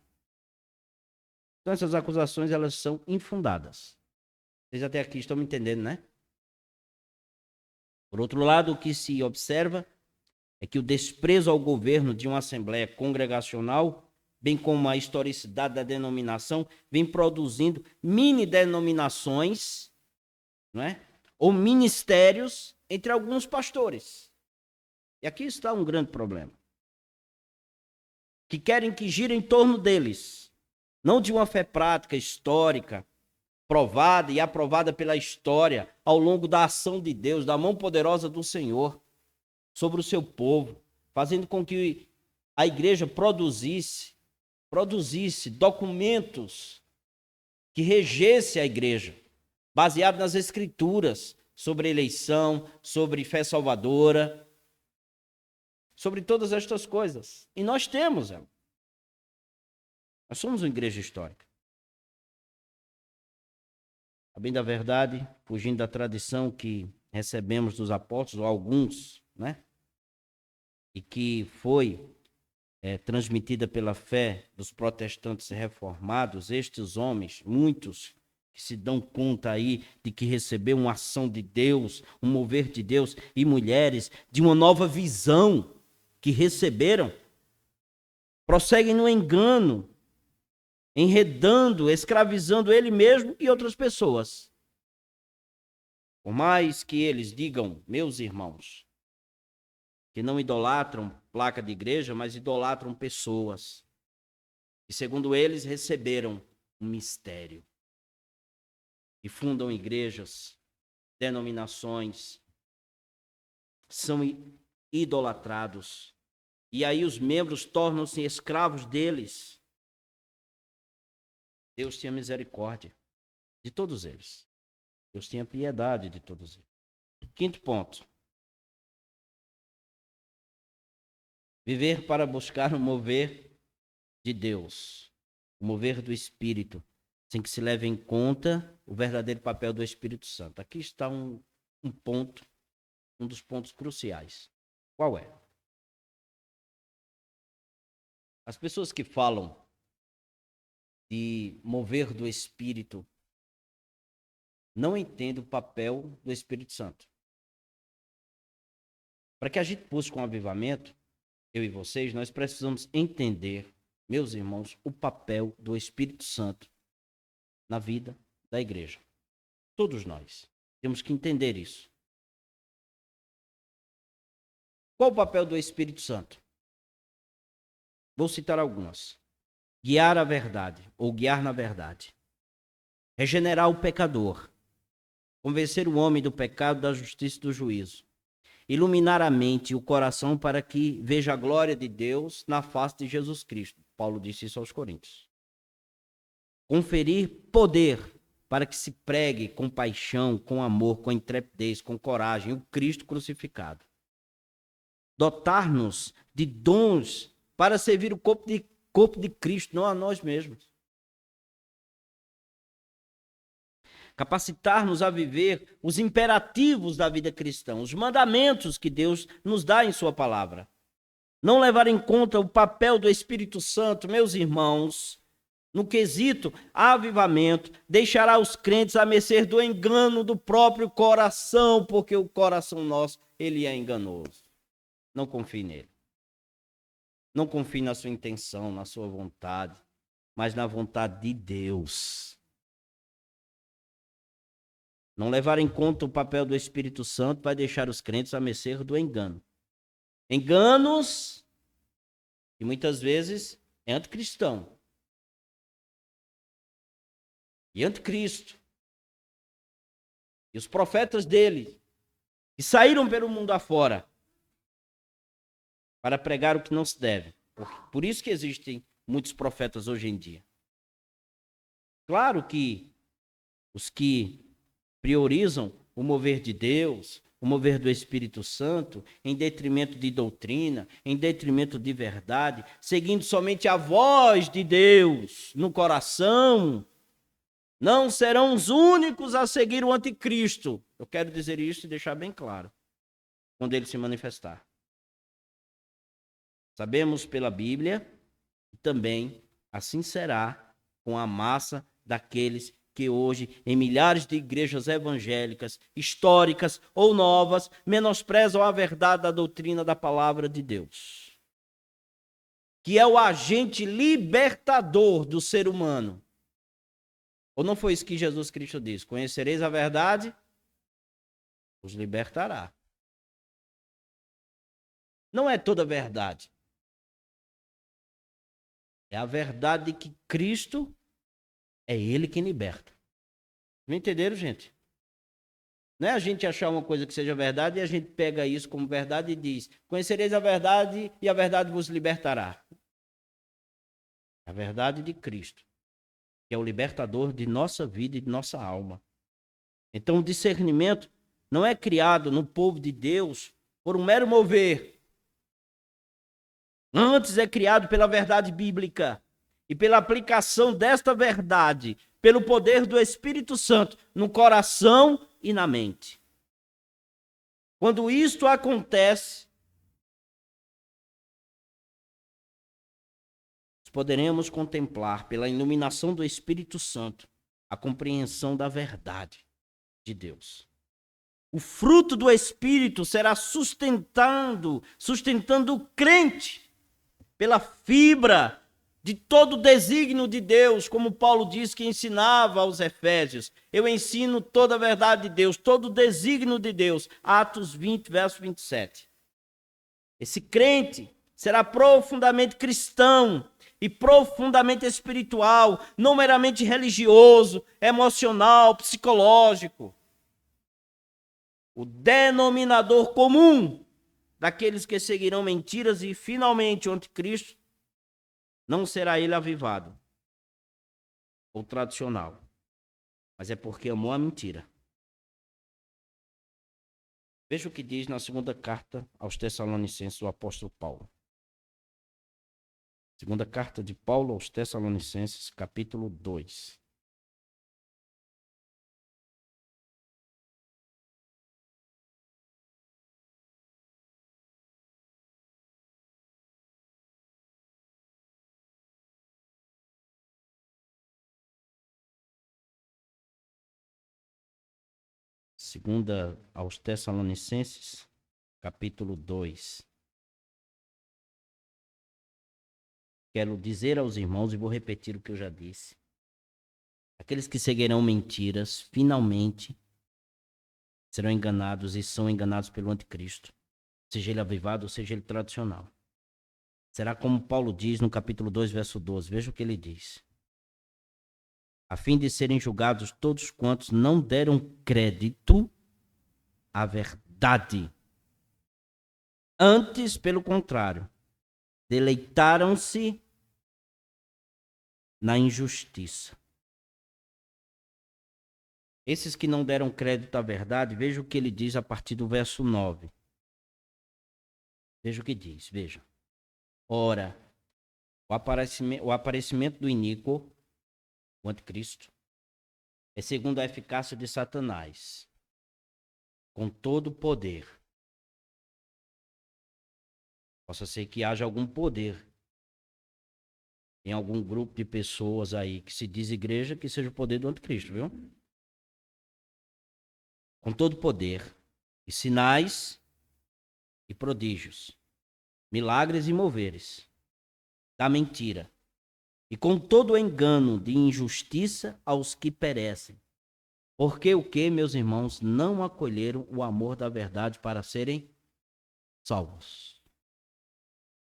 Então essas acusações, elas são infundadas. Vocês até aqui estão me entendendo, né? Por outro lado, o que se observa é que o desprezo ao governo de uma assembleia congregacional, bem como a historicidade da denominação, vem produzindo mini-denominações, não é? Ou ministérios entre alguns pastores. E aqui está um grande problema. Que querem que gire em torno deles, não de uma fé prática, histórica, provada e aprovada pela história, ao longo da ação de Deus, da mão poderosa do Senhor, sobre o seu povo, fazendo com que a igreja produzisse documentos que regesse a igreja, baseado nas escrituras, sobre eleição, sobre fé salvadora, sobre todas estas coisas. E nós temos ela. Nós somos uma igreja histórica. A bem da verdade, fugindo da tradição que recebemos dos apóstolos, ou alguns, né? E que foi transmitida pela fé dos protestantes reformados, estes homens, muitos que se dão conta aí de que recebeu uma ação de Deus, um mover de Deus, e mulheres de uma nova visão que receberam, prosseguem no engano, enredando, escravizando ele mesmo e outras pessoas. Por mais que eles digam, meus irmãos, que não idolatram placa de igreja, mas idolatram pessoas. E segundo eles, receberam um mistério. E fundam igrejas, denominações, são idolatrados. E aí os membros tornam-se escravos deles. Deus tenha misericórdia de todos eles. Deus tenha piedade de todos eles. Quinto ponto. Viver para buscar o mover de Deus, o mover do Espírito, sem que se leve em conta o verdadeiro papel do Espírito Santo. Aqui está um ponto, um dos pontos cruciais. Qual é? As pessoas que falam de mover do Espírito não entendem o papel do Espírito Santo. Para que a gente busque um avivamento, eu e vocês, nós precisamos entender, meus irmãos, o papel do Espírito Santo na vida da igreja. Todos nós temos que entender isso. Qual o papel do Espírito Santo? Vou citar algumas. Guiar a verdade, ou guiar na verdade. Regenerar o pecador. Convencer o homem do pecado, da justiça e do juízo. Iluminar a mente e o coração para que veja a glória de Deus na face de Jesus Cristo. Paulo disse isso aos Coríntios. Conferir poder para que se pregue com paixão, com amor, com intrepidez, com coragem, o Cristo crucificado. Dotar-nos de dons para servir o corpo de Cristo, não a nós mesmos. Capacitar-nos a viver os imperativos da vida cristã, os mandamentos que Deus nos dá em sua palavra. Não levar em conta o papel do Espírito Santo, meus irmãos, no quesito avivamento, deixará os crentes a mercê do engano do próprio coração, porque o coração nosso, ele é enganoso. Não confie nele. Não confie na sua intenção, na sua vontade, mas na vontade de Deus. Não levar em conta o papel do Espírito Santo vai deixar os crentes a mercê do engano. Enganos E muitas vezes é anticristão. E anticristo. E os profetas dele, que saíram pelo mundo afora para pregar o que não se deve. Por isso que existem muitos profetas hoje em dia. Claro que os que priorizam o mover de Deus, o mover do Espírito Santo, em detrimento de doutrina, em detrimento de verdade, seguindo somente a voz de Deus no coração, não serão os únicos a seguir o anticristo. Eu quero dizer isso e deixar bem claro, quando ele se manifestar. Sabemos pela Bíblia, e também assim será com a massa daqueles que hoje, em milhares de igrejas evangélicas, históricas ou novas, menosprezam a verdade da doutrina da palavra de Deus, que é o agente libertador do ser humano. Ou não foi isso que Jesus Cristo disse? Conhecereis a verdade, os libertará. Não é toda verdade. É a verdade que Cristo é Ele quem liberta. Não entenderam, gente? Não é a gente achar uma coisa que seja verdade e a gente pega isso como verdade e diz: conhecereis a verdade e a verdade vos libertará. A verdade de Cristo, que é o libertador de nossa vida e de nossa alma. Então, o discernimento não é criado no povo de Deus por um mero mover. Antes é criado pela verdade bíblica e pela aplicação desta verdade, pelo poder do Espírito Santo no coração e na mente. Quando isto acontece, poderemos contemplar pela iluminação do Espírito Santo a compreensão da verdade de Deus. O fruto do Espírito será sustentando o crente pela fibra de todo o desígnio de Deus, como Paulo diz que ensinava aos Efésios. Eu ensino toda a verdade de Deus, todo o desígnio de Deus. Atos 20, verso 27. Esse crente será profundamente cristão e profundamente espiritual, não meramente religioso, emocional, psicológico. O denominador comum daqueles que seguirão mentiras e finalmente o anticristo não será ele avivado ou tradicional, mas é porque amou a mentira. Veja o que diz na segunda carta aos Tessalonicenses o apóstolo Paulo. Segunda carta de Paulo aos Tessalonicenses, capítulo 2. Segunda aos Tessalonicenses, capítulo 2. Quero dizer aos irmãos, e vou repetir o que eu já disse. Aqueles que seguirão mentiras, finalmente, serão enganados e são enganados pelo anticristo. Seja ele avivado ou seja ele tradicional. Será como Paulo diz no capítulo 2, verso 12. Veja o que ele diz. A fim de serem julgados todos quantos não deram crédito à verdade. Antes, pelo contrário, deleitaram-se na injustiça. Esses que não deram crédito à verdade, veja o que ele diz a partir do verso 9. Veja o que diz, veja. Ora, o aparecimento do iníquo, o anticristo, é segundo a eficácia de Satanás, com todo o poder. Possa ser que haja algum poder em algum grupo de pessoas aí que se diz igreja, que seja o poder do anticristo, viu? Com todo o poder, e sinais e prodígios, milagres e moveres, da mentira, e com todo o engano de injustiça aos que perecem. Porque o que, meus irmãos, não acolheram o amor da verdade para serem salvos.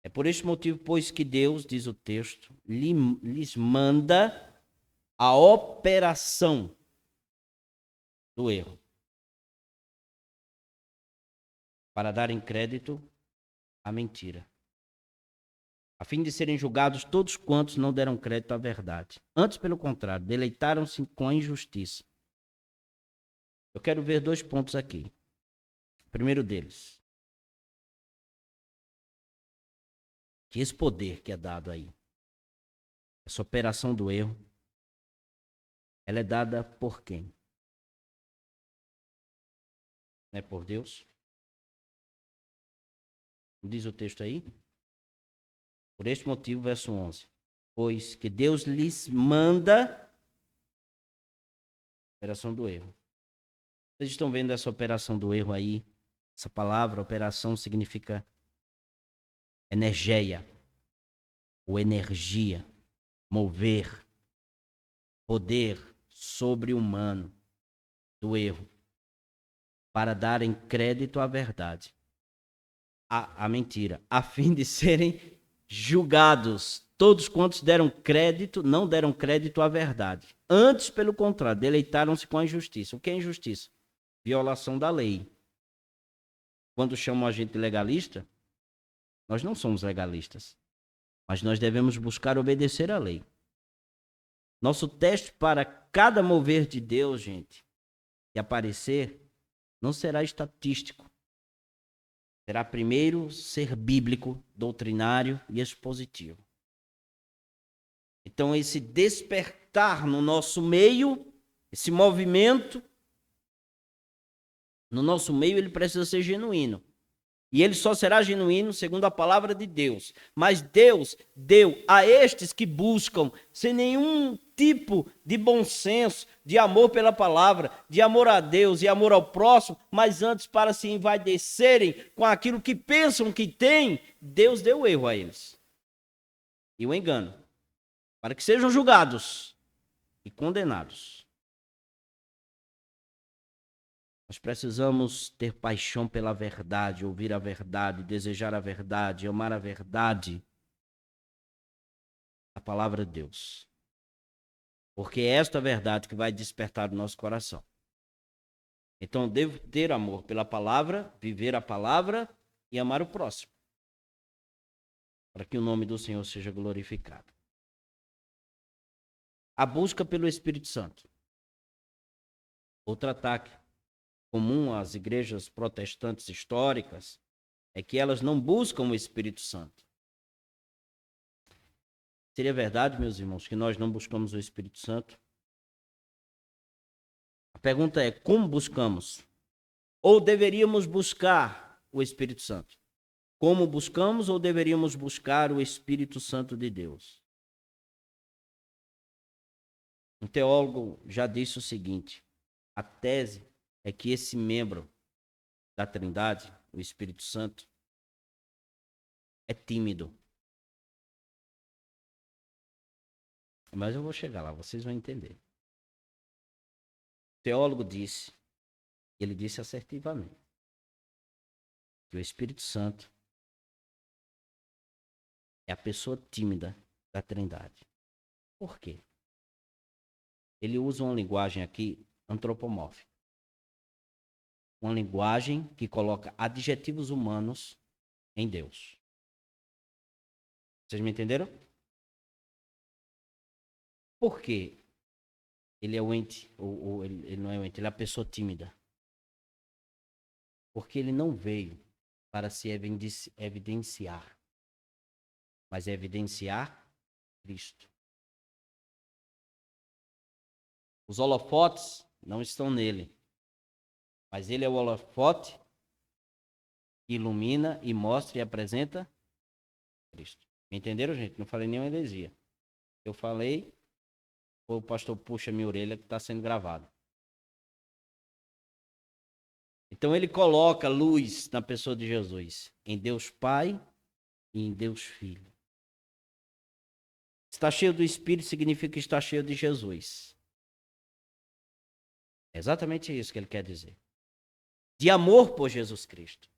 É por este motivo, pois, que Deus, diz o texto, lhes manda a operação do erro, para darem crédito à mentira, a fim de serem julgados todos quantos não deram crédito à verdade. Antes, pelo contrário, deleitaram-se com a injustiça. Eu quero ver 2 pontos aqui. O primeiro deles, que esse poder que é dado aí, essa operação do erro, ela é dada por quem? Não é por Deus? Diz o texto aí? Por este motivo, verso 11. Pois que Deus lhes manda a operação do erro. Vocês estão vendo essa operação do erro aí? Essa palavra, operação, significa energia, ou energia, mover, poder sobre-humano do erro, para darem crédito à verdade, à mentira, a fim de serem julgados todos quantos deram crédito, não deram crédito à verdade. Antes, pelo contrário, deleitaram-se com a injustiça. O que é injustiça? Violação da lei. Quando chamam a gente de legalista, nós não somos legalistas, mas nós devemos buscar obedecer à lei. Nosso teste para cada mover de Deus, gente, que aparecer, não será estatístico. Será primeiro ser bíblico, doutrinário e expositivo. Então, esse despertar no nosso meio, esse movimento, no nosso meio, ele precisa ser genuíno. E ele só será genuíno segundo a palavra de Deus. Mas Deus deu a estes que buscam, sem nenhum tipo de bom senso, de amor pela palavra, de amor a Deus e amor ao próximo, mas antes para se envaidecerem com aquilo que pensam que têm, Deus deu erro a eles. E o engano. Para que sejam julgados e condenados. Nós precisamos ter paixão pela verdade, ouvir a verdade, desejar a verdade, amar a verdade, a palavra de Deus. Porque é esta verdade que vai despertar o nosso coração. Então, eu devo ter amor pela palavra, viver a palavra e amar o próximo. Para que o nome do Senhor seja glorificado. A busca pelo Espírito Santo. Outro ataque comum às igrejas protestantes históricas é que elas não buscam o Espírito Santo. Seria verdade, meus irmãos, que nós não buscamos o Espírito Santo? A pergunta é, como buscamos? Ou deveríamos buscar o Espírito Santo? Como buscamos ou deveríamos buscar o Espírito Santo de Deus? Um teólogo já disse o seguinte, a tese é que esse membro da Trindade, o Espírito Santo, é tímido. Mas eu vou chegar lá, vocês vão entender. O teólogo disse, ele disse assertivamente, que o Espírito Santo é a pessoa tímida da Trindade. Por quê? Ele usa uma linguagem aqui antropomórfica. Uma linguagem que coloca adjetivos humanos em Deus. Vocês me entenderam? Por quê? Ele é o ente, ou ele não é o ente, ele é a pessoa tímida. Porque ele não veio para se evidenciar, mas evidenciar Cristo. Os holofotes não estão nele, mas ele é o holofote que ilumina e mostra e apresenta Cristo. Me entenderam, gente? Não falei nenhuma heresia. Eu falei, o pastor puxa minha orelha que está sendo gravado. Então ele coloca luz na pessoa de Jesus, em Deus Pai e em Deus Filho. Estar cheio do Espírito significa estar cheio de Jesus. É exatamente isso que ele quer dizer. De amor por Jesus Cristo.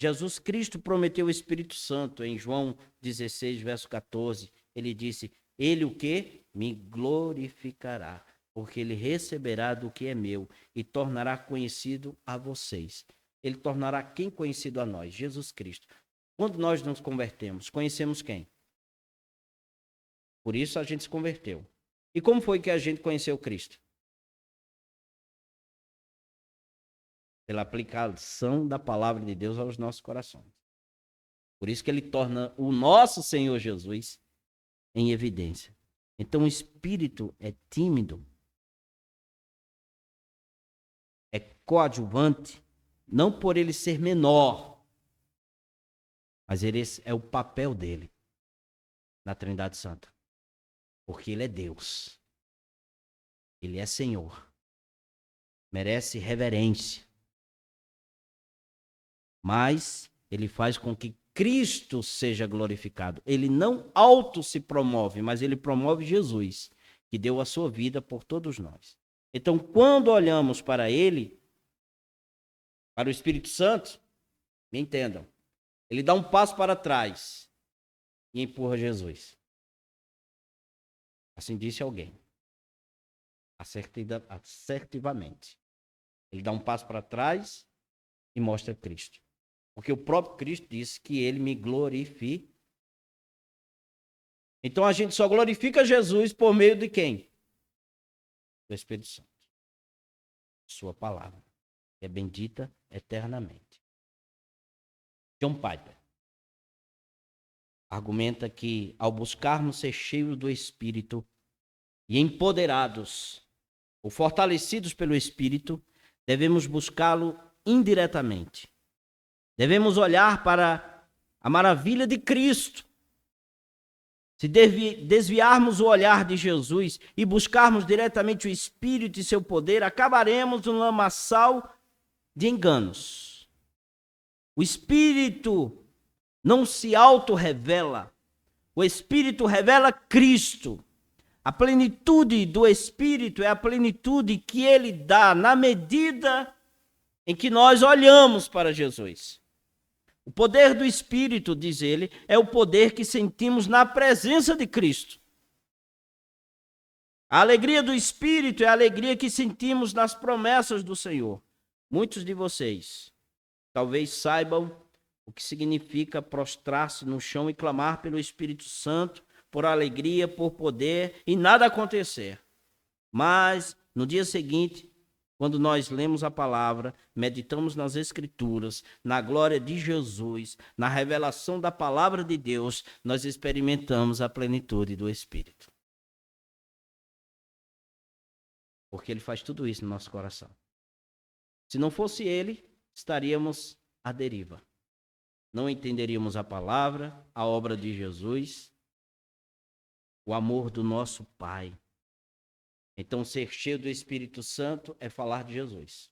Jesus Cristo prometeu o Espírito Santo em João 16, verso 14. Ele disse, ele o quê? Me glorificará, porque ele receberá do que é meu e tornará conhecido a vocês. Ele tornará quem conhecido a nós? Jesus Cristo. Quando nós nos convertemos, conhecemos quem? Por isso a gente se converteu. E como foi que a gente conheceu Cristo? Pela aplicação da palavra de Deus aos nossos corações. Por isso que ele torna o nosso Senhor Jesus em evidência. Então o espírito é tímido, é coadjuvante, não por ele ser menor, mas esse é o papel dele na Trindade Santa. Porque ele é Deus. Ele é Senhor. Merece reverência. Mas ele faz com que Cristo seja glorificado. Ele não auto se promove, mas ele promove Jesus, que deu a sua vida por todos nós. Então, quando olhamos para ele, para o Espírito Santo, me entendam, ele dá um passo para trás e empurra Jesus. Assim disse alguém. Assertivamente. Ele dá um passo para trás e mostra Cristo. Porque o próprio Cristo disse que ele me glorifica. Então a gente só glorifica Jesus por meio de quem? Do Espírito Santo. Sua palavra, que é bendita eternamente. John Piper argumenta que ao buscarmos ser cheios do Espírito e empoderados ou fortalecidos pelo Espírito, devemos buscá-lo indiretamente. Devemos olhar para a maravilha de Cristo. Se desviarmos o olhar de Jesus e buscarmos diretamente o Espírito e seu poder, acabaremos no lamaçal de enganos. O Espírito não se auto-revela. O Espírito revela Cristo. A plenitude do Espírito é a plenitude que ele dá na medida em que nós olhamos para Jesus. O poder do Espírito, diz ele, é o poder que sentimos na presença de Cristo. A alegria do Espírito é a alegria que sentimos nas promessas do Senhor. Muitos de vocês talvez saibam o que significa prostrar-se no chão e clamar pelo Espírito Santo, por alegria, por poder e nada acontecer. Mas no dia seguinte, quando nós lemos a palavra, meditamos nas Escrituras, na glória de Jesus, na revelação da palavra de Deus, nós experimentamos a plenitude do Espírito. Porque ele faz tudo isso no nosso coração. Se não fosse ele, estaríamos à deriva. Não entenderíamos a palavra, a obra de Jesus, o amor do nosso Pai. Então, ser cheio do Espírito Santo é falar de Jesus.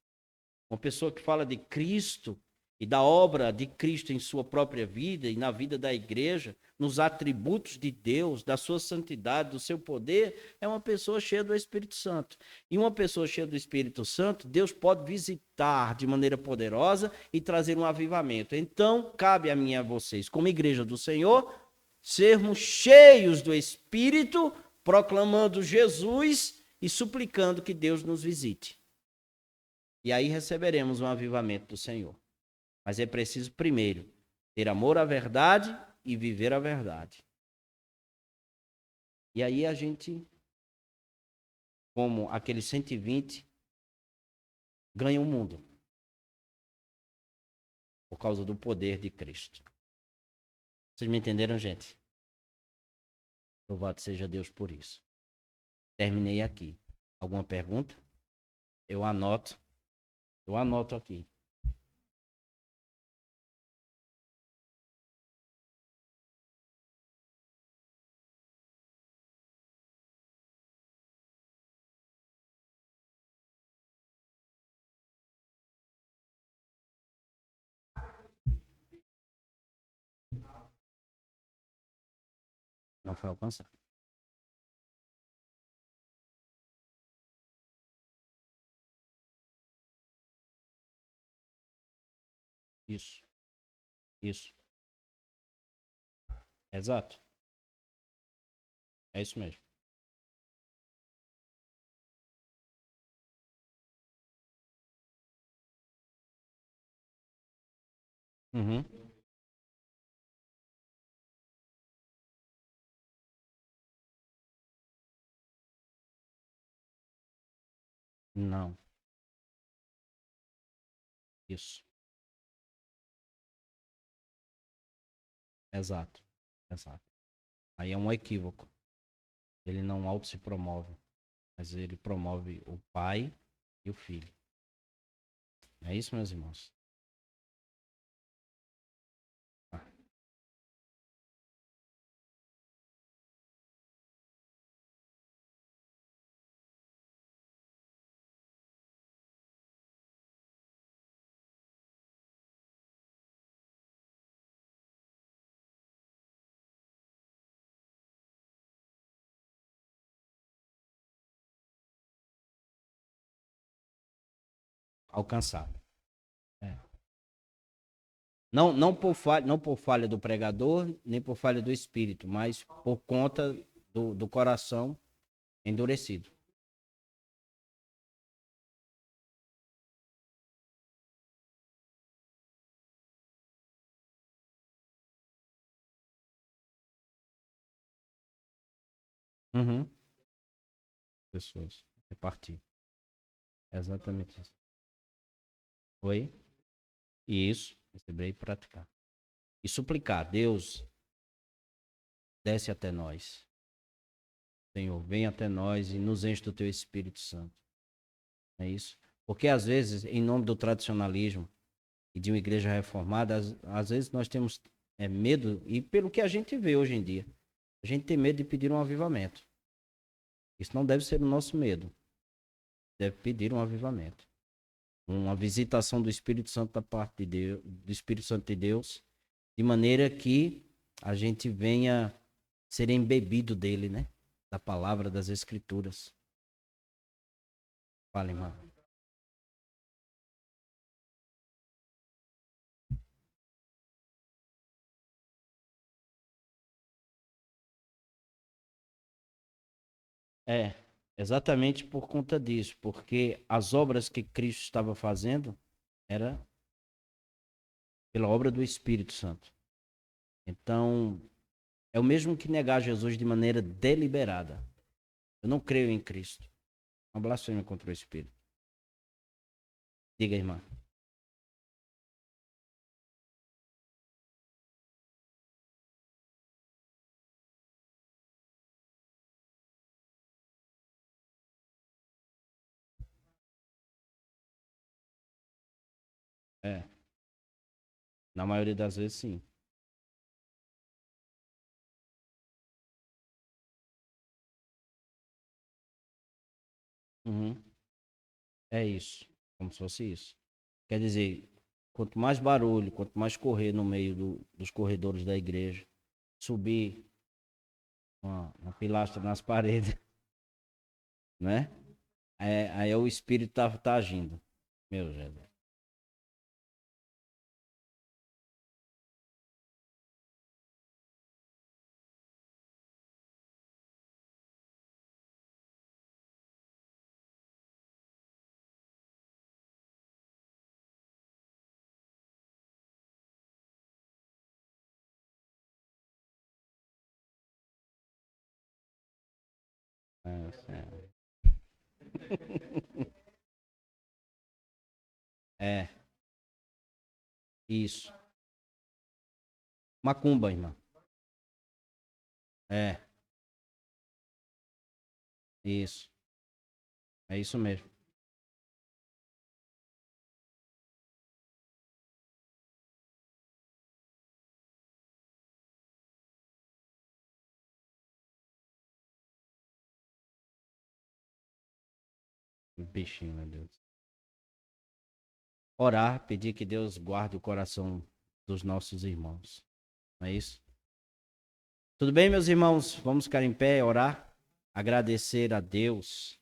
Uma pessoa que fala de Cristo e da obra de Cristo em sua própria vida e na vida da igreja, nos atributos de Deus, da sua santidade, do seu poder, é uma pessoa cheia do Espírito Santo. E uma pessoa cheia do Espírito Santo, Deus pode visitar de maneira poderosa e trazer um avivamento. Então, cabe a mim e a vocês, como igreja do Senhor, sermos cheios do Espírito, proclamando Jesus e suplicando que Deus nos visite. E aí receberemos um avivamento do Senhor. Mas é preciso, primeiro, ter amor à verdade e viver a verdade. E aí a gente, como aquele 120, ganha o mundo. Por causa do poder de Cristo. Vocês me entenderam, gente? Louvado seja Deus por isso. Terminei aqui. Alguma pergunta? Eu anoto aqui. Não foi alcançado. Isso. Isso. Exato. É isso mesmo. Uhum. Não. Isso. Exato. Exato. Aí é um equívoco. Ele não auto se promove, mas ele promove o pai e o filho. É isso, meus irmãos. Ah, alcançado. É. Não por falha do pregador, nem por falha do espírito, mas por conta do coração endurecido. Uhum. Pessoas. Repartir. Exatamente isso. Oi? Isso. Receber e praticar. E suplicar. Deus, desce até nós. Senhor, vem até nós e nos enche do teu Espírito Santo. É isso? Porque às vezes, em nome do tradicionalismo e de uma igreja reformada, às vezes nós temos medo, e pelo que a gente vê hoje em dia, a gente tem medo de pedir um avivamento. Isso não deve ser o nosso medo. Deve pedir um avivamento. Uma visitação do Espírito Santo da parte de Deus, do Espírito Santo de Deus, de maneira que a gente venha ser embebido dele, né? Da palavra, das Escrituras. Fala, irmão. É, exatamente por conta disso, porque as obras que Cristo estava fazendo era pela obra do Espírito Santo. Então, é o mesmo que negar Jesus de maneira deliberada. Eu não creio em Cristo. Uma blasfêmia contra o Espírito. Diga, irmã. É, na maioria das vezes, sim. Uhum. É isso. Como se fosse isso. Quer dizer, quanto mais barulho, quanto mais correr no meio dos corredores da igreja, subir uma pilastra nas paredes, né? Aí o espírito tá agindo. Meu Jesus. É, é, isso. Macumba, irmão. É, isso. É isso mesmo. Bichinho, meu Deus. Orar, pedir que Deus guarde o coração dos nossos irmãos. Não é isso? Tudo bem, meus irmãos? Vamos ficar em pé, orar, agradecer a Deus